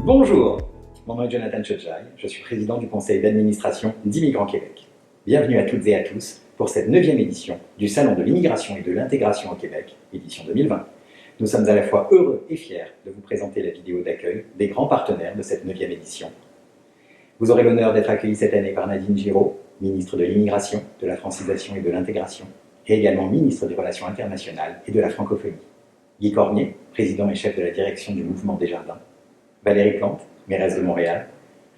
Bonjour, mon nom est Jonathan Chodjai, je suis président du conseil d'administration d'Immigrants Québec. Bienvenue à toutes et à tous pour cette 9e édition du Salon de l'immigration et de l'intégration au Québec, édition 2020. Nous sommes à la fois heureux et fiers de vous présenter la vidéo d'accueil des grands partenaires de cette 9e édition. Vous aurez l'honneur d'être accueillis cette année par Nadine Giraud, ministre de l'Immigration, de la Francisation et de l'Intégration, et également ministre des Relations internationales et de la Francophonie. Guy Cormier, président et chef de la direction du Mouvement Desjardins. Valérie Plante, mairesse de Montréal.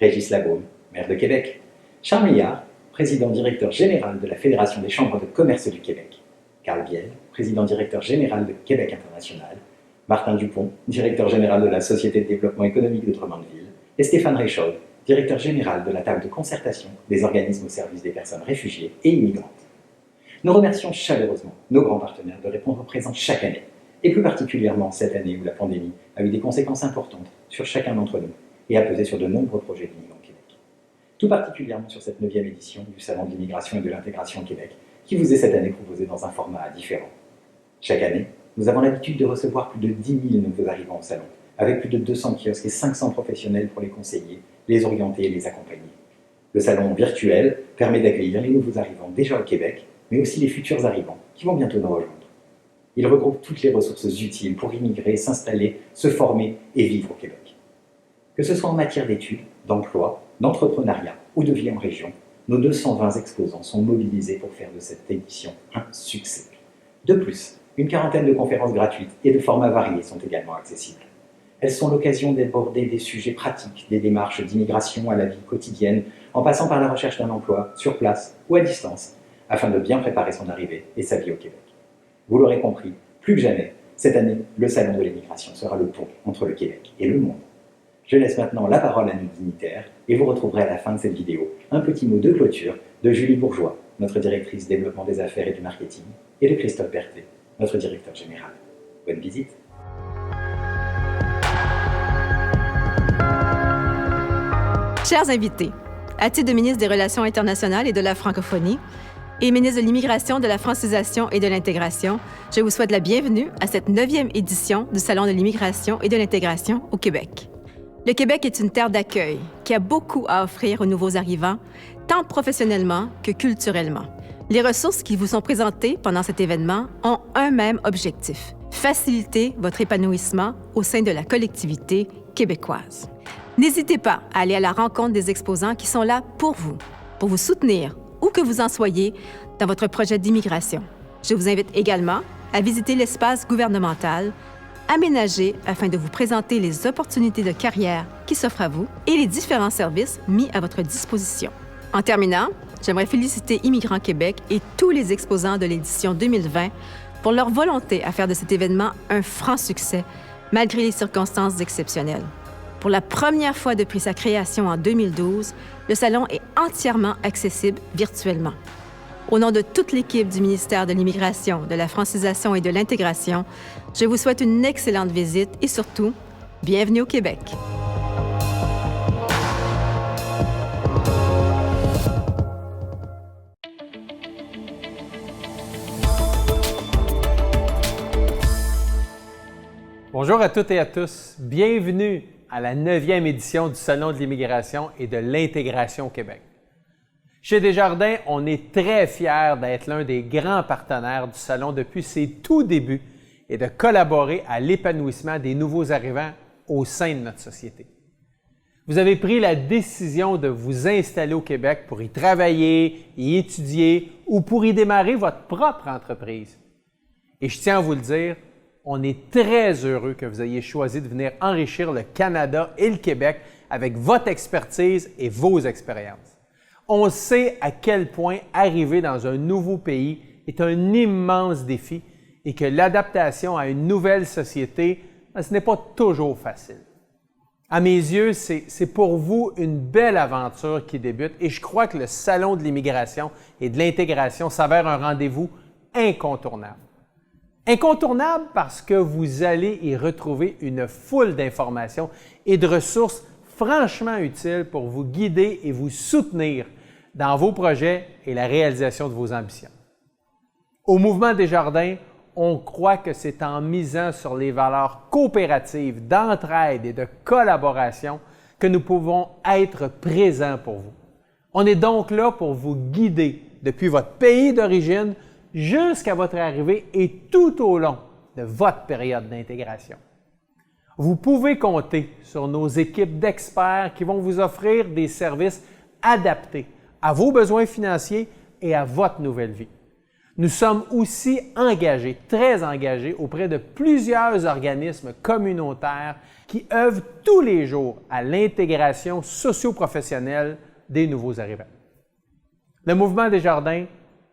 Régis Labaume, maire de Québec. Charles Milliard, président directeur général de la Fédération des chambres de commerce du Québec. Carl Biel, président directeur général de Québec International. Martin Dupont, directeur général de la Société de développement économique de Drummondville. Et Stéphane Réchaud, directeur général de la table de concertation des organismes au service des personnes réfugiées et immigrantes. Nous remercions chaleureusement nos grands partenaires de répondre présents chaque année, et plus particulièrement cette année où la pandémie a eu des conséquences importantes sur chacun d'entre nous et a pesé sur de nombreux projets d'Immigrants Québec. Tout particulièrement sur cette 9e édition du Salon de l'immigration et de l'intégration au Québec, qui vous est cette année proposé dans un format différent. Chaque année, nous avons l'habitude de recevoir plus de 10 000 nouveaux arrivants au salon, avec plus de 200 kiosques et 500 professionnels pour les conseiller, les orienter et les accompagner. Le salon virtuel permet d'accueillir les nouveaux arrivants déjà au Québec, mais aussi les futurs arrivants qui vont bientôt nous rejoindre. Il regroupe toutes les ressources utiles pour immigrer, s'installer, se former et vivre au Québec. Que ce soit en matière d'études, d'emploi, d'entrepreneuriat ou de vie en région, nos 220 exposants sont mobilisés pour faire de cette édition un succès. De plus, une quarantaine de conférences gratuites et de formats variés sont également accessibles. Elles sont l'occasion d'aborder des sujets pratiques, des démarches d'immigration à la vie quotidienne, en passant par la recherche d'un emploi, sur place ou à distance, afin de bien préparer son arrivée et sa vie au Québec. Vous l'aurez compris, plus que jamais, cette année, le Salon de l'immigration sera le pont entre le Québec et le monde. Je laisse maintenant la parole à nos dignitaires et vous retrouverez à la fin de cette vidéo un petit mot de clôture de Julie Bourgeois, notre directrice développement des affaires et du marketing, et de Christophe Berthet, notre directeur général. Bonne visite. Chers invités, à titre de ministre des Relations internationales et de la Francophonie et ministre de l'Immigration, de la Francisation et de l'Intégration, je vous souhaite la bienvenue à cette 9e édition du Salon de l'immigration et de l'intégration au Québec. Le Québec est une terre d'accueil qui a beaucoup à offrir aux nouveaux arrivants, tant professionnellement que culturellement. Les ressources qui vous sont présentées pendant cet événement ont un même objectif: faciliter votre épanouissement au sein de la collectivité québécoise. N'hésitez pas à aller à la rencontre des exposants qui sont là pour vous soutenir, où que vous en soyez, dans votre projet d'immigration. Je vous invite également à visiter l'espace gouvernemental aménagé afin de vous présenter les opportunités de carrière qui s'offrent à vous et les différents services mis à votre disposition. En terminant, j'aimerais féliciter Immigrants Québec et tous les exposants de l'édition 2020 pour leur volonté à faire de cet événement un franc succès, malgré les circonstances exceptionnelles. Pour la première fois depuis sa création en 2012, le salon est entièrement accessible virtuellement. Au nom de toute l'équipe du ministère de l'Immigration, de la Francisation et de l'Intégration, je vous souhaite une excellente visite et surtout, bienvenue au Québec. Bonjour à toutes et à tous. Bienvenue à la 9e édition du Salon de l'immigration et de l'intégration au Québec. Chez Desjardins, on est très fiers d'être l'un des grands partenaires du Salon depuis ses tout débuts et de collaborer à l'épanouissement des nouveaux arrivants au sein de notre société. Vous avez pris la décision de vous installer au Québec pour y travailler, y étudier ou pour y démarrer votre propre entreprise. Et je tiens à vous le dire, on est très heureux que vous ayez choisi de venir enrichir le Canada et le Québec avec votre expertise et vos expériences. On sait à quel point arriver dans un nouveau pays est un immense défi et que l'adaptation à une nouvelle société, ce n'est pas toujours facile. À mes yeux, c'est pour vous une belle aventure qui débute et je crois que le Salon de l'immigration et de l'intégration s'avère un rendez-vous incontournable. Incontournable parce que vous allez y retrouver une foule d'informations et de ressources franchement utiles pour vous guider et vous soutenir dans vos projets et la réalisation de vos ambitions. Au Mouvement Desjardins, on croit que c'est en misant sur les valeurs coopératives, d'entraide et de collaboration que nous pouvons être présents pour vous. On est donc là pour vous guider depuis votre pays d'origine jusqu'à votre arrivée et tout au long de votre période d'intégration. Vous pouvez compter sur nos équipes d'experts qui vont vous offrir des services adaptés à vos besoins financiers et à votre nouvelle vie. Nous sommes aussi engagés, très engagés, auprès de plusieurs organismes communautaires qui œuvrent tous les jours à l'intégration socio-professionnelle des nouveaux arrivants. Le Mouvement Desjardins,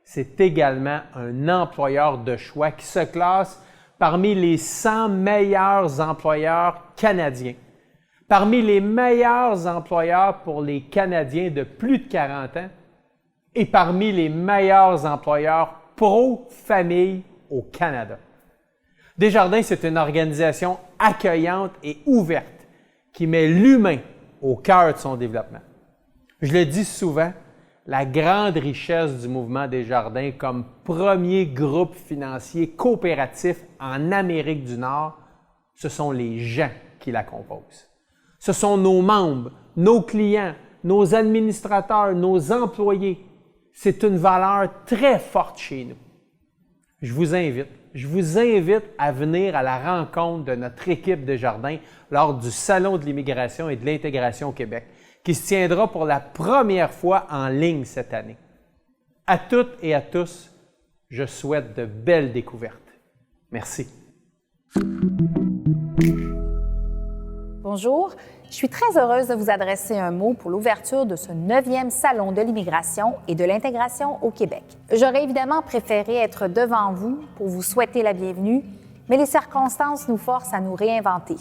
c'est également un employeur de choix qui se classe parmi les 100 meilleurs employeurs canadiens, parmi les meilleurs employeurs pour les Canadiens de plus de 40 ans et parmi les meilleurs employeurs pro-famille au Canada. Desjardins, c'est une organisation accueillante et ouverte qui met l'humain au cœur de son développement. Je le dis souvent, la grande richesse du mouvement Desjardins comme premier groupe financier coopératif en Amérique du Nord, ce sont les gens qui la composent. Ce sont nos membres, nos clients, nos administrateurs, nos employés. C'est une valeur très forte chez nous. Je vous invite à venir à la rencontre de notre équipe Desjardins lors du Salon de l'immigration et de l'intégration au Québec, qui se tiendra pour la première fois en ligne cette année. À toutes et à tous, je souhaite de belles découvertes. Merci. Bonjour, je suis très heureuse de vous adresser un mot pour l'ouverture de ce 9e Salon de l'immigration et de l'intégration au Québec. J'aurais évidemment préféré être devant vous pour vous souhaiter la bienvenue, mais les circonstances nous forcent à nous réinventer.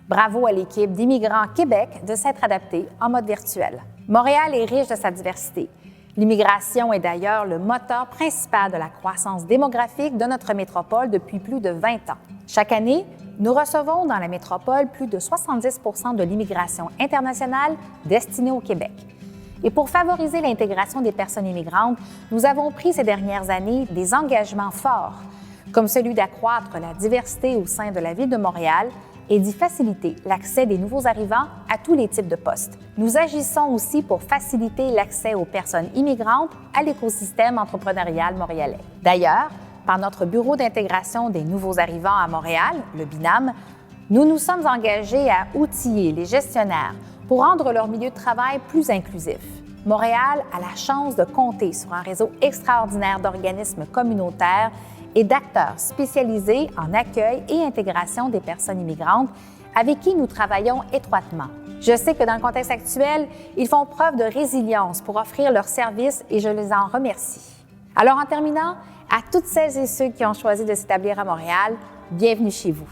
Bravo à l'équipe d'Immigrants Québec de s'être adaptée en mode virtuel. Montréal est riche de sa diversité. L'immigration est d'ailleurs le moteur principal de la croissance démographique de notre métropole depuis plus de 20 ans. Chaque année, nous recevons dans la métropole plus de 70 % de l'immigration internationale destinée au Québec. Et pour favoriser l'intégration des personnes immigrantes, nous avons pris ces dernières années des engagements forts, comme celui d'accroître la diversité au sein de la Ville de Montréal et d'y faciliter l'accès des nouveaux arrivants à tous les types de postes. Nous agissons aussi pour faciliter l'accès aux personnes immigrantes à l'écosystème entrepreneurial montréalais. D'ailleurs, par notre Bureau d'intégration des nouveaux arrivants à Montréal, le BINAM, nous nous sommes engagés à outiller les gestionnaires pour rendre leur milieu de travail plus inclusif. Montréal a la chance de compter sur un réseau extraordinaire d'organismes communautaires et d'acteurs spécialisés en accueil et intégration des personnes immigrantes avec qui nous travaillons étroitement. Je sais que dans le contexte actuel, ils font preuve de résilience pour offrir leurs services et je les en remercie. Alors en terminant, à toutes celles et ceux qui ont choisi de s'établir à Montréal, bienvenue chez vous.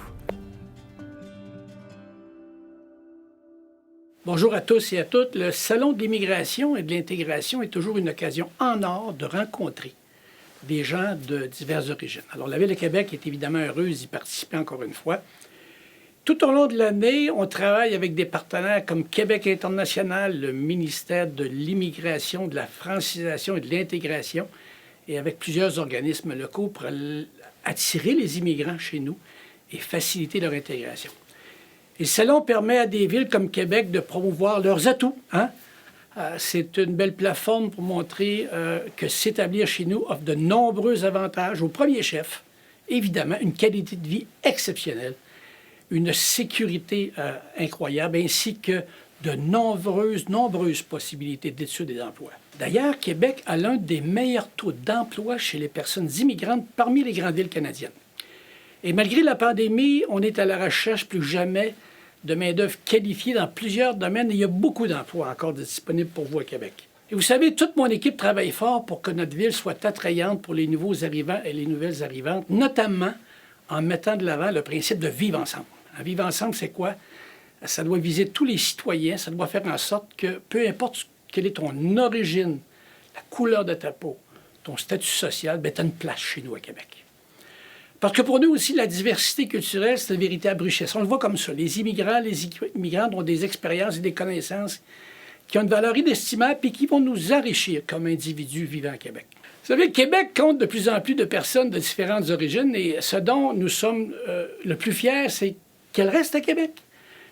Bonjour à tous et à toutes. Le Salon de l'immigration et de l'intégration est toujours une occasion en or de rencontrer des gens de diverses origines. Alors, la Ville de Québec est évidemment heureuse d'y participer encore une fois. Tout au long de l'année, on travaille avec des partenaires comme Québec International, le ministère de l'Immigration, de la francisation et de l'intégration, et avec plusieurs organismes locaux pour attirer les immigrants chez nous et faciliter leur intégration. Et le salon permet à des villes comme Québec de promouvoir leurs atouts. C'est une belle plateforme pour montrer que s'établir chez nous offre de nombreux avantages. Au premier chef, évidemment, une qualité de vie exceptionnelle, une sécurité incroyable, ainsi que de nombreuses possibilités d'études et d'emploi. D'ailleurs, Québec a l'un des meilleurs taux d'emploi chez les personnes immigrantes parmi les grandes villes canadiennes. Et malgré la pandémie, on est à la recherche plus que jamais de main-d'œuvre qualifiée dans plusieurs domaines et il y a beaucoup d'emplois encore disponibles pour vous à Québec. Et vous savez, toute mon équipe travaille fort pour que notre ville soit attrayante pour les nouveaux arrivants et les nouvelles arrivantes, notamment en mettant de l'avant le principe de vivre ensemble. Vivre ensemble, c'est quoi? Ça doit viser tous les citoyens, ça doit faire en sorte que, peu importe quelle est ton origine, la couleur de ta peau, ton statut social, tu as une place chez nous à Québec. Parce que pour nous aussi, la diversité culturelle, c'est une véritable richesse. On le voit comme ça. Les immigrantes ont des expériences et des connaissances qui ont une valeur inestimable et qui vont nous enrichir comme individus vivant à Québec. savez, le Québec compte de plus en plus de personnes de différentes origines et ce dont nous sommes le plus fiers, c'est qu'elles restent à Québec.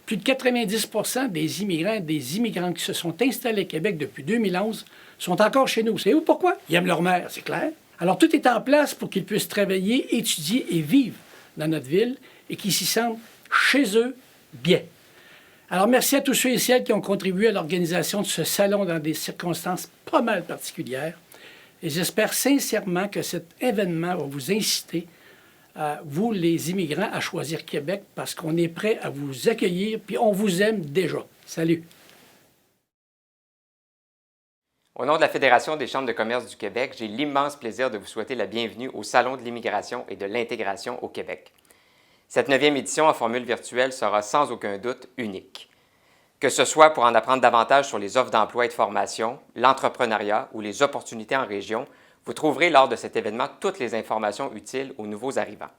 Plus de 90 des immigrants et des immigrantes qui se sont installés à Québec depuis 2011 sont encore chez nous. Savez-vous pourquoi? Ils aiment leur mère, c'est clair. Alors, tout est en place pour qu'ils puissent travailler, étudier et vivre dans notre ville et qu'ils s'y sentent chez eux bien. Alors, merci à tous ceux et celles qui ont contribué à l'organisation de ce salon dans des circonstances pas mal particulières. Et j'espère sincèrement que cet événement va vous inciter, vous les immigrants, à choisir Québec parce qu'on est prêt à vous accueillir puis on vous aime déjà. Salut! Au nom de la Fédération des chambres de commerce du Québec, j'ai l'immense plaisir de vous souhaiter la bienvenue au Salon de l'immigration et de l'intégration au Québec. Cette 9e édition en formule virtuelle sera sans aucun doute unique. Que ce soit pour en apprendre davantage sur les offres d'emploi et de formation, l'entrepreneuriat ou les opportunités en région, vous trouverez lors de cet événement toutes les informations utiles aux nouveaux arrivants.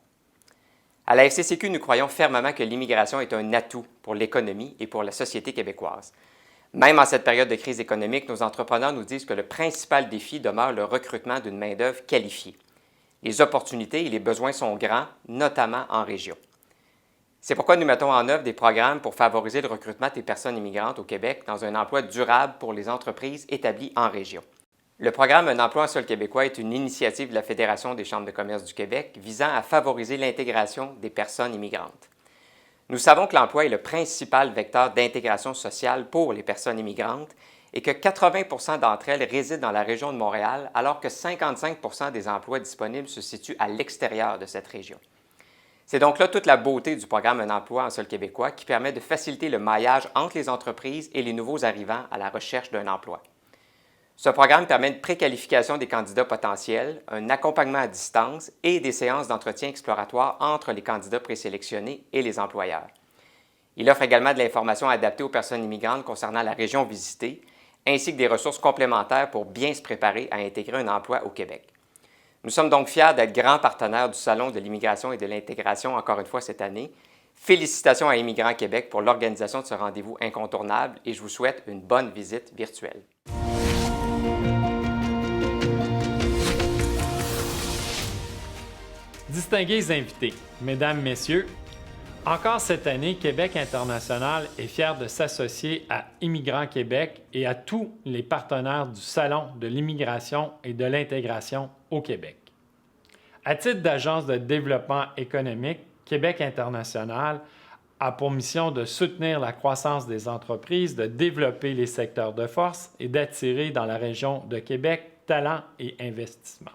À la FCCQ, nous croyons fermement que l'immigration est un atout pour l'économie et pour la société québécoise. Même en cette période de crise économique, nos entrepreneurs nous disent que le principal défi demeure le recrutement d'une main-d'œuvre qualifiée. Les opportunités et les besoins sont grands, notamment en région. C'est pourquoi nous mettons en œuvre des programmes pour favoriser le recrutement des personnes immigrantes au Québec dans un emploi durable pour les entreprises établies en région. Le programme Un emploi en sol québécois est une initiative de la Fédération des chambres de commerce du Québec visant à favoriser l'intégration des personnes immigrantes. Nous savons que l'emploi est le principal vecteur d'intégration sociale pour les personnes immigrantes et que 80 d'entre elles résident dans la région de Montréal, alors que 55 des emplois disponibles se situent à l'extérieur de cette région. C'est donc là toute la beauté du programme Un emploi en sol québécois qui permet de faciliter le maillage entre les entreprises et les nouveaux arrivants à la recherche d'un emploi. Ce programme permet une préqualification des candidats potentiels, un accompagnement à distance et des séances d'entretien exploratoire entre les candidats présélectionnés et les employeurs. Il offre également de l'information adaptée aux personnes immigrantes concernant la région visitée, ainsi que des ressources complémentaires pour bien se préparer à intégrer un emploi au Québec. Nous sommes donc fiers d'être grands partenaires du Salon de l'immigration et de l'intégration encore une fois cette année. Félicitations à Immigrants Québec pour l'organisation de ce rendez-vous incontournable et je vous souhaite une bonne visite virtuelle. Distingués invités, Mesdames, Messieurs, encore cette année, Québec International est fier de s'associer à Immigrants Québec et à tous les partenaires du Salon de l'immigration et de l'intégration au Québec. À titre d'agence de développement économique, Québec International a pour mission de soutenir la croissance des entreprises, de développer les secteurs de force et d'attirer dans la région de Québec talents et investissements.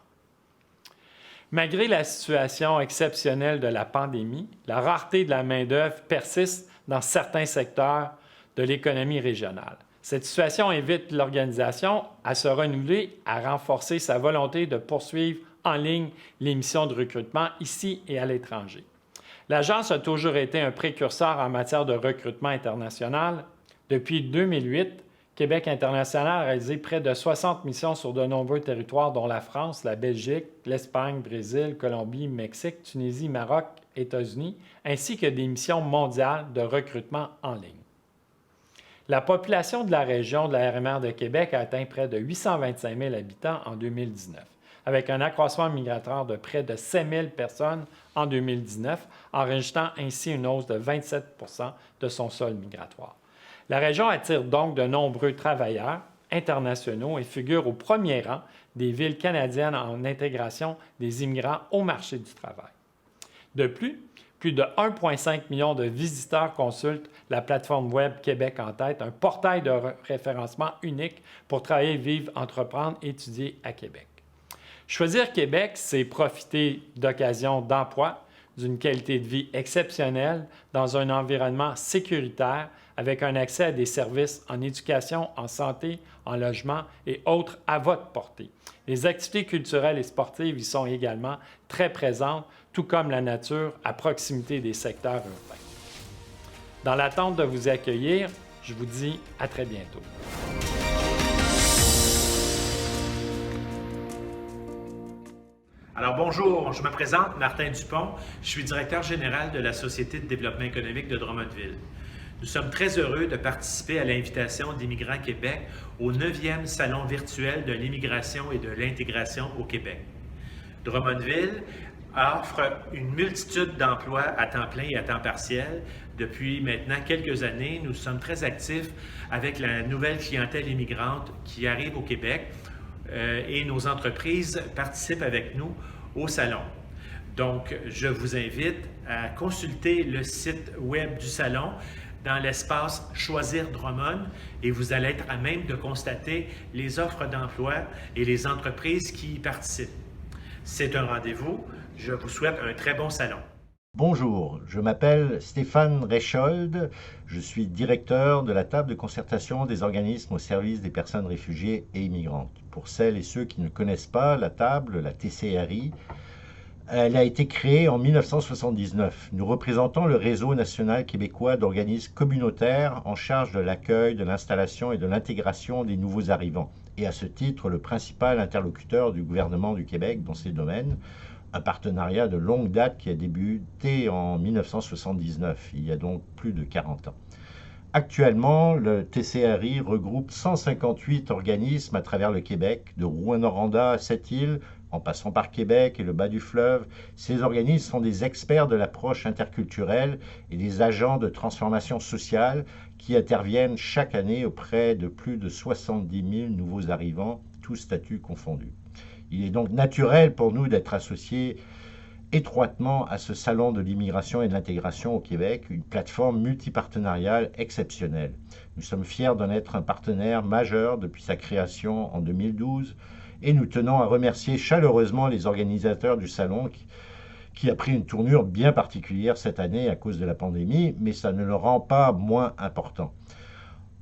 Malgré la situation exceptionnelle de la pandémie, la rareté de la main-d'œuvre persiste dans certains secteurs de l'économie régionale. Cette situation invite l'organisation à se renouveler, à renforcer sa volonté de poursuivre en ligne les missions de recrutement ici et à l'étranger. L'Agence a toujours été un précurseur en matière de recrutement international. Depuis 2008, Québec International a réalisé près de 60 missions sur de nombreux territoires, dont la France, la Belgique, l'Espagne, Brésil, Colombie, Mexique, Tunisie, Maroc, États-Unis, ainsi que des missions mondiales de recrutement en ligne. La population de la région de la RMR de Québec a atteint près de 825 000 habitants en 2019, avec un accroissement migratoire de près de 7 000 personnes en 2019, enregistrant ainsi une hausse de 27 de son sol migratoire. La région attire donc de nombreux travailleurs internationaux et figure au premier rang des villes canadiennes en intégration des immigrants au marché du travail. De plus de 1,5 million de visiteurs consultent la plateforme web Québec en tête, un portail de référencement unique pour travailler, vivre, entreprendre, étudier à Québec. Choisir Québec, c'est profiter d'occasions d'emploi, d'une qualité de vie exceptionnelle dans un environnement sécuritaire avec un accès à des services en éducation, en santé, en logement et autres à votre portée. Les activités culturelles et sportives y sont également très présentes, tout comme la nature à proximité des secteurs urbains. Dans l'attente de vous accueillir, je vous dis à très bientôt. Alors bonjour, je me présente, Martin Dupont, je suis directeur général de la Société de développement économique de Drummondville. Nous sommes très heureux de participer à l'invitation d'Immigrants Québec au 9e Salon virtuel de l'immigration et de l'intégration au Québec. Drummondville offre une multitude d'emplois à temps plein et à temps partiel. Depuis maintenant quelques années, nous sommes très actifs avec la nouvelle clientèle immigrante qui arrive au Québec et nos entreprises participent avec nous au salon. Donc, je vous invite à consulter le site web du salon dans l'espace « Choisir Drummond » et vous allez être à même de constater les offres d'emploi et les entreprises qui y participent. C'est un rendez-vous. Je vous souhaite un très bon salon. Bonjour, je m'appelle Stéphane Reichold. Je suis directeur de la table de concertation des organismes au service des personnes réfugiées et immigrantes. Pour celles et ceux qui ne connaissent pas la table, la TCRI, elle a été créée en 1979. Nous représentons le réseau national québécois d'organismes communautaires en charge de l'accueil, de l'installation et de l'intégration des nouveaux arrivants. Et à ce titre, le principal interlocuteur du gouvernement du Québec dans ces domaines, un partenariat de longue date qui a débuté en 1979, il y a donc plus de 40 ans. Actuellement, le TCRI regroupe 158 organismes à travers le Québec, de Rouyn-Noranda à Sept-Îles, en passant par Québec et le bas du fleuve. Ces organismes sont des experts de l'approche interculturelle et des agents de transformation sociale qui interviennent chaque année auprès de plus de 70 000 nouveaux arrivants, tous statuts confondus. Il est donc naturel pour nous d'être associés étroitement à ce salon de l'immigration et de l'intégration au Québec, une plateforme multipartenariale exceptionnelle. Nous sommes fiers d'en être un partenaire majeur depuis sa création en 2012 et nous tenons à remercier chaleureusement les organisateurs du salon qui a pris une tournure bien particulière cette année à cause de la pandémie, mais ça ne le rend pas moins important.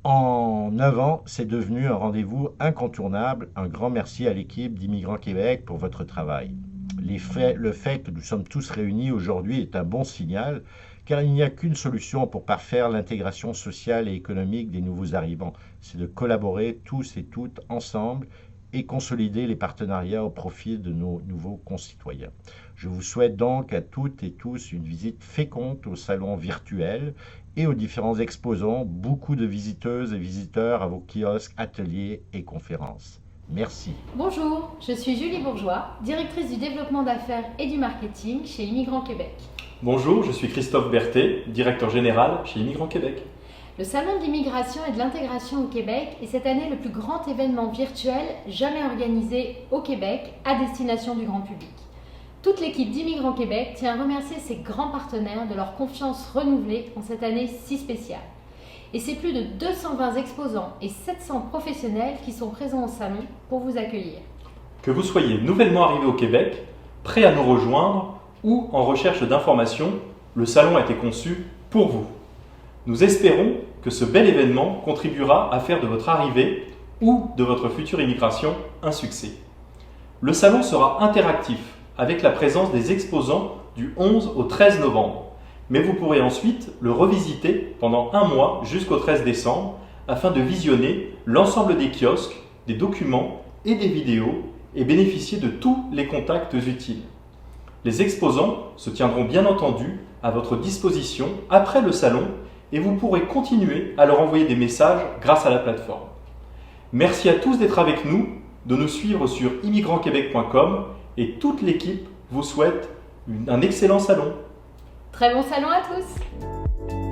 En 9 ans, c'est devenu un rendez-vous incontournable. Un grand merci à l'équipe d'Immigrants Québec pour votre travail. Le fait que nous sommes tous réunis aujourd'hui est un bon signal, car il n'y a qu'une solution pour parfaire l'intégration sociale et économique des nouveaux arrivants. C'est de collaborer tous et toutes ensemble et consolider les partenariats au profit de nos nouveaux concitoyens. Je vous souhaite donc à toutes et tous une visite féconde au salon virtuel et aux différents exposants, beaucoup de visiteuses et visiteurs à vos kiosques, ateliers et conférences. Merci. Bonjour, je suis Julie Bourgeois, directrice du développement d'affaires et du marketing chez Immigrants Québec. Bonjour, je suis Christophe Berthet, directeur général chez Immigrants Québec. Le Salon de l'immigration et de l'intégration au Québec est cette année le plus grand événement virtuel jamais organisé au Québec à destination du grand public. Toute l'équipe d'Immigrants Québec tient à remercier ses grands partenaires de leur confiance renouvelée en cette année si spéciale. Et c'est plus de 220 exposants et 700 professionnels qui sont présents au salon pour vous accueillir. Que vous soyez nouvellement arrivé au Québec, prêt à nous rejoindre ou en recherche d'informations, le salon a été conçu pour vous. Nous espérons que ce bel événement contribuera à faire de votre arrivée ou de votre future immigration un succès. Le salon sera interactif avec la présence des exposants du 11 au 13 novembre. Mais vous pourrez ensuite le revisiter pendant un mois jusqu'au 13 décembre afin de visionner l'ensemble des kiosques, des documents et des vidéos et bénéficier de tous les contacts utiles. Les exposants se tiendront bien entendu à votre disposition après le salon et vous pourrez continuer à leur envoyer des messages grâce à la plateforme. Merci à tous d'être avec nous, de nous suivre sur immigrantquebec.com et toute l'équipe vous souhaite un excellent salon. Très bon salon à tous!